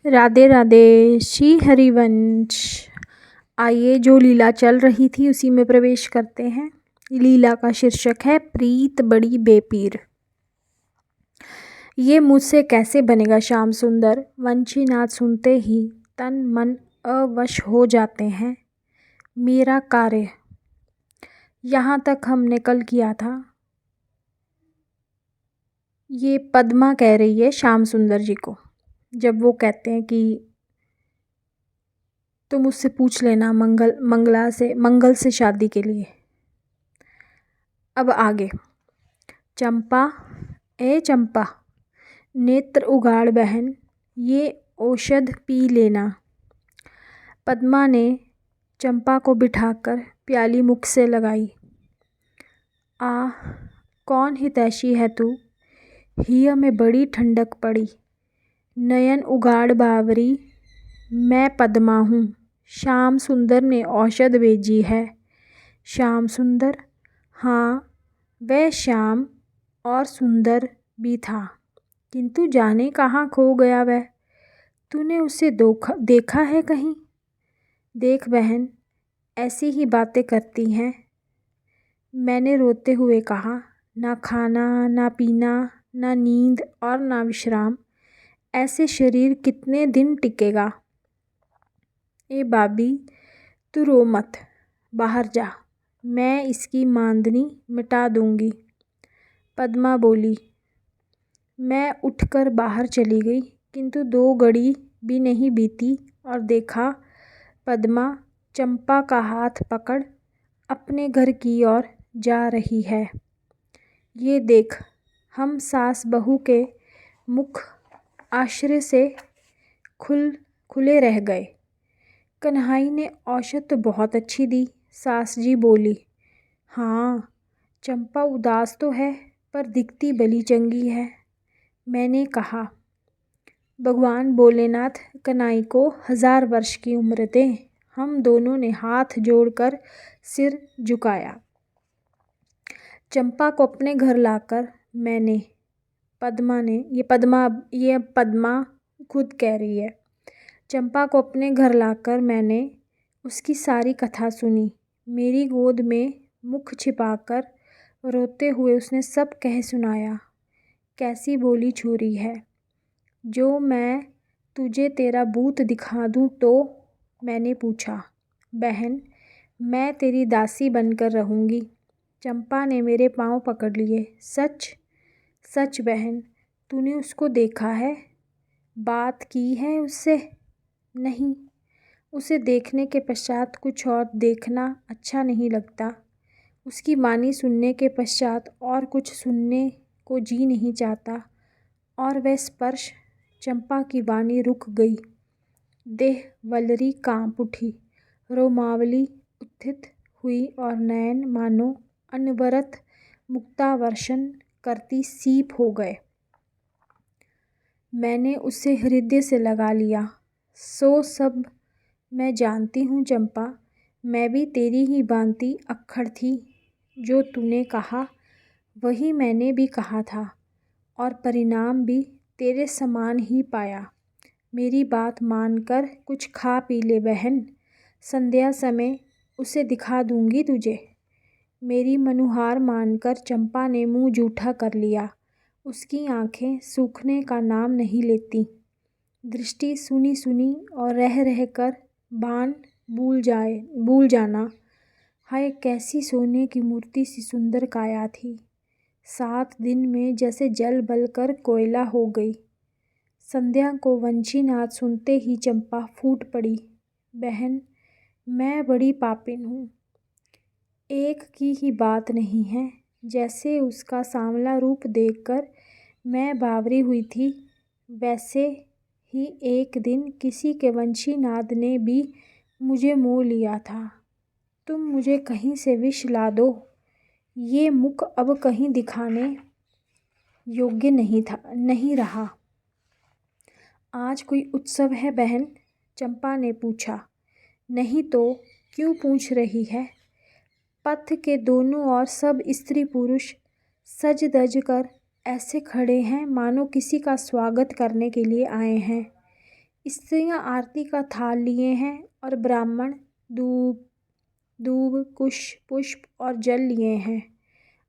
राधे राधे। श्री हरिवंश। आइए, जो लीला चल रही थी उसी में प्रवेश करते हैं। लीला का शीर्षक है प्रीत बड़ी बेपीर। ये मुझसे कैसे बनेगा श्याम सुंदर। वंशीनाथ सुनते ही तन मन अवश हो जाते हैं। मेरा कार्य यहाँ तक हमने कल किया था। ये पद्मा कह रही है श्याम सुंदर जी को, जब वो कहते हैं कि तुम मुझसे पूछ लेना मंगल से शादी के लिए। अब आगे। चंपा, ए चंपा, नेत्र उगाड़ बहन, ये औषध पी लेना। पद्मा ने चंपा को बिठाकर प्याली मुख से लगाई। आ, कौन हितैषी है तू। हिय में बड़ी ठंडक पड़ी। नयन उगाड़ बावरी, मैं पद्मा हूँ। श्याम सुंदर ने औषध भेजी है। श्याम सुंदर, हाँ वह श्याम और सुंदर भी था, किंतु जाने कहाँ खो गया वह। तूने उसे देखा है कहीं। देख बहन, ऐसी ही बातें करती हैं। मैंने रोते हुए कहा, ना खाना ना पीना ना नींद और ना विश्राम, ऐसे शरीर कितने दिन टिकेगा। ए बाबी, तू रो मत, बाहर जा, मैं इसकी मांदनी मिटा दूंगी। पद्मा बोली। मैं उठकर बाहर चली गई, किंतु 2 घड़ी भी नहीं बीती और देखा पद्मा चंपा का हाथ पकड़ अपने घर की ओर जा रही है। ये देख, हम सास बहू के मुख आश्चर्य से खुले रह गए। कन्हई ने औषध तो बहुत अच्छी दी, सास जी बोली। हाँ, चंपा उदास तो है पर दिखती बली चंगी है। मैंने कहा, भगवान भोलेनाथ कन्हई को 1000 वर्ष की उम्र दें। हम दोनों ने हाथ जोड़कर सिर झुकाया। चंपा को अपने घर लाकर मैंने, ये पद्मा खुद कह रही है, चंपा को अपने घर लाकर मैंने उसकी सारी कथा सुनी। मेरी गोद में मुख छिपाकर रोते हुए उसने सब कह सुनाया। कैसी बोली छोरी है। जो मैं तुझे तेरा भूत दिखा दूँ तो। मैंने पूछा। बहन, मैं तेरी दासी बनकर रहूँगी। चंपा ने मेरे पाँव पकड़ लिए। सच सच बहन, तूने उसको देखा है, बात की है उससे। नहीं, उसे देखने के पश्चात कुछ और देखना अच्छा नहीं लगता। उसकी वाणी सुनने के पश्चात और कुछ सुनने को जी नहीं चाहता। और वह स्पर्श, चंपा की वाणी रुक गई। देह वल्लरी कांप उठी, रोमावली उत्थित हुई और नयन मानो अनवरत मुक्तावर्षण करती सीप हो गए। मैंने उसे हृदय से लगा लिया। सो सब मैं जानती हूँ चंपा, मैं भी तेरी ही भांति अक्खड़ थी। जो तूने कहा वही मैंने भी कहा था और परिणाम भी तेरे समान ही पाया। मेरी बात मानकर कुछ खा पी ले बहन, संध्या समय उसे दिखा दूंगी तुझे। मेरी मनुहार मानकर चंपा ने मुंह जूठा कर लिया। उसकी आंखें सूखने का नाम नहीं लेती। दृष्टि सुनी सुनी और रह रह कर भान भूल जाना। हाय, कैसी सोने की मूर्ति सी सुंदर काया थी। 7 दिन में जैसे जल बल कर कोयला हो गई। संध्या को वंशीनाद सुनते ही चंपा फूट पड़ी। बहन, मैं बड़ी पापिन हूँ। एक की ही बात नहीं है। जैसे उसका सांवला रूप देखकर मैं बावरी हुई थी, वैसे ही एक दिन किसी के वंशीनाद ने भी मुझे मोह लिया था। तुम मुझे कहीं से विष ला दो, ये मुख अब कहीं दिखाने योग्य नहीं रहा। आज कोई उत्सव है बहन? चंपा ने पूछा। नहीं तो क्यों पूछ रही है? पथ के दोनों ओर सब स्त्री पुरुष सज धज कर ऐसे खड़े हैं मानो किसी का स्वागत करने के लिए आए हैं। स्त्रियां आरती का थाल लिए हैं और ब्राह्मण दूब दूब कुश पुष्प और जल लिए हैं।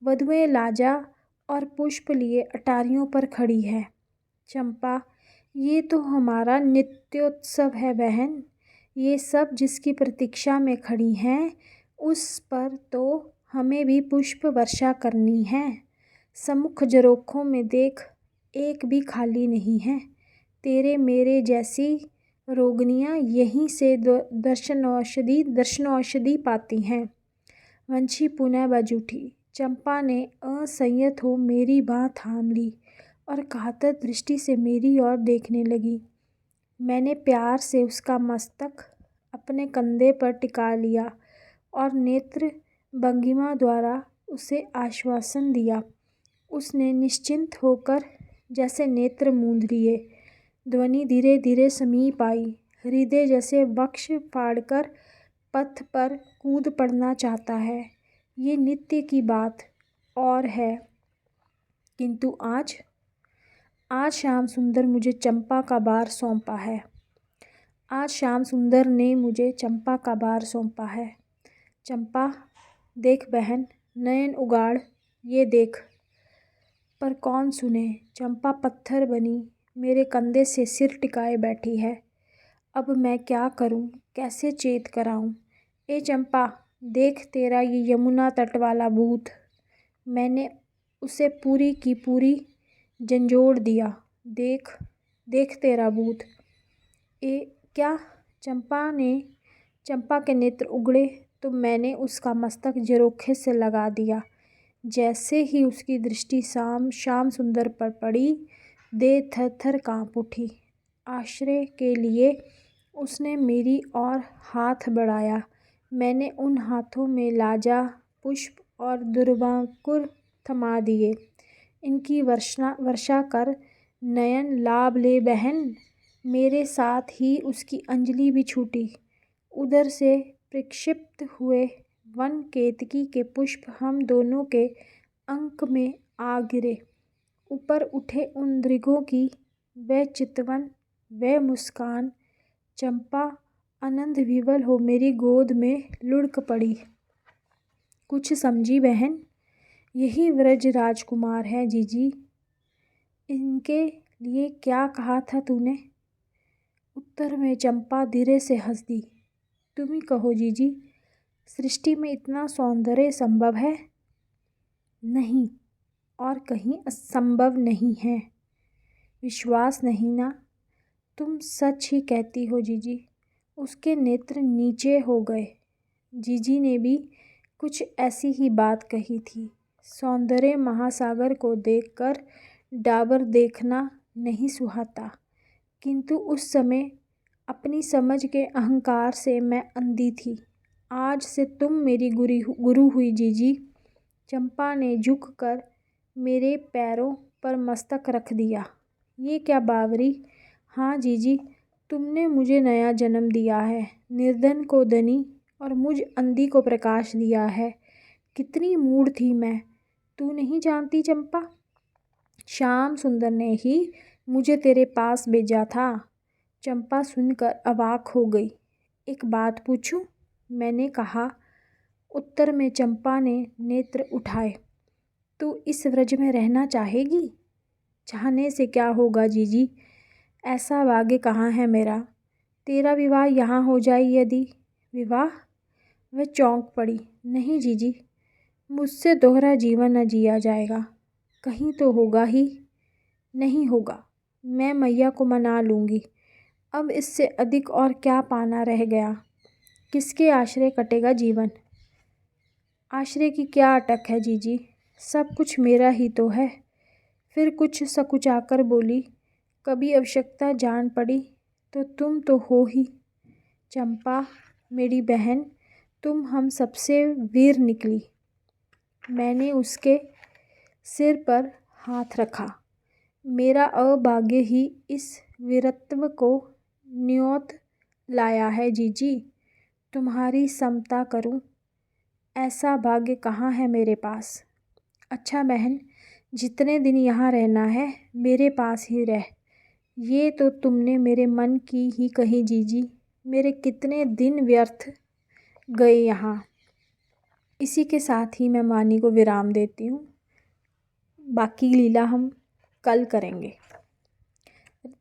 वधुएं लाजा और पुष्प लिए अटारियों पर खड़ी है। चंपा, ये तो हमारा नित्योत्सव है बहन। ये सब जिसकी प्रतीक्षा में खड़ी हैं उस पर तो हमें भी पुष्प वर्षा करनी है। सम्मुख झरोखों में देख, एक भी खाली नहीं है। तेरे मेरे जैसी रोगिणियां यहीं से दर्शनौषधि पाती हैं। वंशी पुनः बज उठी। चंपा ने असंयत हो मेरी बाह थाम ली और कातर दृष्टि से मेरी ओर देखने लगी। मैंने प्यार से उसका मस्तक अपने कंधे पर टिका लिया और नेत्र भंगिमा द्वारा उसे आश्वासन दिया। उसने निश्चिंत होकर जैसे नेत्र मूंद लिए। ध्वनि धीरे धीरे समीप आई। हृदय जैसे वक्ष फाड़कर पथ पर कूद पड़ना चाहता है। ये नित्य की बात और है, किंतु आज श्याम सुंदर मुझे चंपा का भार सौंपा है। आज श्याम सुंदर ने मुझे चंपा का भार सौंपा है। चंपा, देख बहन, नयन उगाड़, ये देख। पर कौन सुने। चंपा पत्थर बनी मेरे कंधे से सिर टिकाए बैठी है। अब मैं क्या करूं, कैसे चेत कराऊं। ए चंपा, देख तेरा ये यमुना तट वाला भूत। मैंने उसे पूरी की पूरी झंझोड़ दिया। देख देख तेरा भूत। ए क्या। चंपा के नेत्र उगड़े तो मैंने उसका मस्तक झरोखे से लगा दिया। जैसे ही उसकी दृष्टि श्याम सुंदर पर पड़ी, देह थर थर काँप उठी। आश्रय के लिए उसने मेरी ओर हाथ बढ़ाया। मैंने उन हाथों में लाजा, पुष्प और दुर्वांकुर थमा दिए। इनकी वर्षा कर नयन लाभ ले बहन। मेरे साथ ही उसकी अंजलि भी छूटी। उधर से प्रक्षिप्त हुए वन केतकी के पुष्प हम दोनों के अंक में आ गिरे। ऊपर उठे उन दृगों की वह चितवन, वह मुस्कान। चंपा आनंद विवल हो मेरी गोद में लुढ़क पड़ी। कुछ समझी बहन। यही व्रज राजकुमार है जीजी। इनके लिए क्या कहा था तूने। उत्तर में चंपा धीरे से हंस दी। तुम ही कहो जीजी, सृष्टि में इतना सौंदर्य संभव है। नहीं, और कहीं असंभव नहीं है। विश्वास नहीं ना। तुम सच ही कहती हो जीजी। उसके नेत्र नीचे हो गए। जीजी ने भी कुछ ऐसी ही बात कही थी। सौंदर्य महासागर को देखकर डाबर देखना नहीं सुहाता, किंतु उस समय अपनी समझ के अहंकार से मैं अंधी थी। आज से तुम मेरी गुरु हुई जीजी। चंपा ने झुककर मेरे पैरों पर मस्तक रख दिया। ये क्या बावरी। हाँ जीजी, तुमने मुझे नया जन्म दिया है। निर्धन को धनी और मुझ अंधी को प्रकाश दिया है। कितनी मूढ़ थी मैं, तू नहीं जानती चंपा। श्याम सुंदर ने ही मुझे तेरे पास भेजा था। चंपा सुनकर अवाक हो गई। एक बात पूछूं, मैंने कहा। उत्तर में चंपा ने नेत्र उठाए। तू इस व्रज में रहना चाहेगी। चाहने से क्या होगा जीजी, ऐसा भाग्य कहाँ है मेरा। तेरा विवाह यहाँ हो जाए यदि। विवाह। वह चौंक पड़ी। नहीं जीजी, मुझसे दोहरा जीवन न जिया जाएगा। कहीं तो होगा ही। नहीं होगा, मैं मैया को मना लूँगी। अब इससे अधिक और क्या पाना रह गया। किसके आश्रय कटेगा जीवन। आश्रय की क्या अटक है जीजी, सब कुछ मेरा ही तो है। फिर कुछ सकुचाकर बोली, कभी आवश्यकता जान पड़ी तो तुम तो हो ही। चंपा मेरी बहन, तुम हम सबसे वीर निकली। मैंने उसके सिर पर हाथ रखा। मेरा अभाग्य ही इस वीरत्व को न्योत लाया है जीजी। तुम्हारी समता करूं, ऐसा भाग्य कहाँ है मेरे पास। अच्छा बहन, जितने दिन यहाँ रहना है मेरे पास ही रह। ये तो तुमने मेरे मन की ही कही जीजी, मेरे कितने दिन व्यर्थ गए यहाँ। इसी के साथ ही मैं वाणी को विराम देती हूँ। बाकी लीला हम कल करेंगे।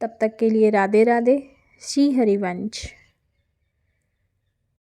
तब तक के लिए राधे राधे। श्री हरिवंश।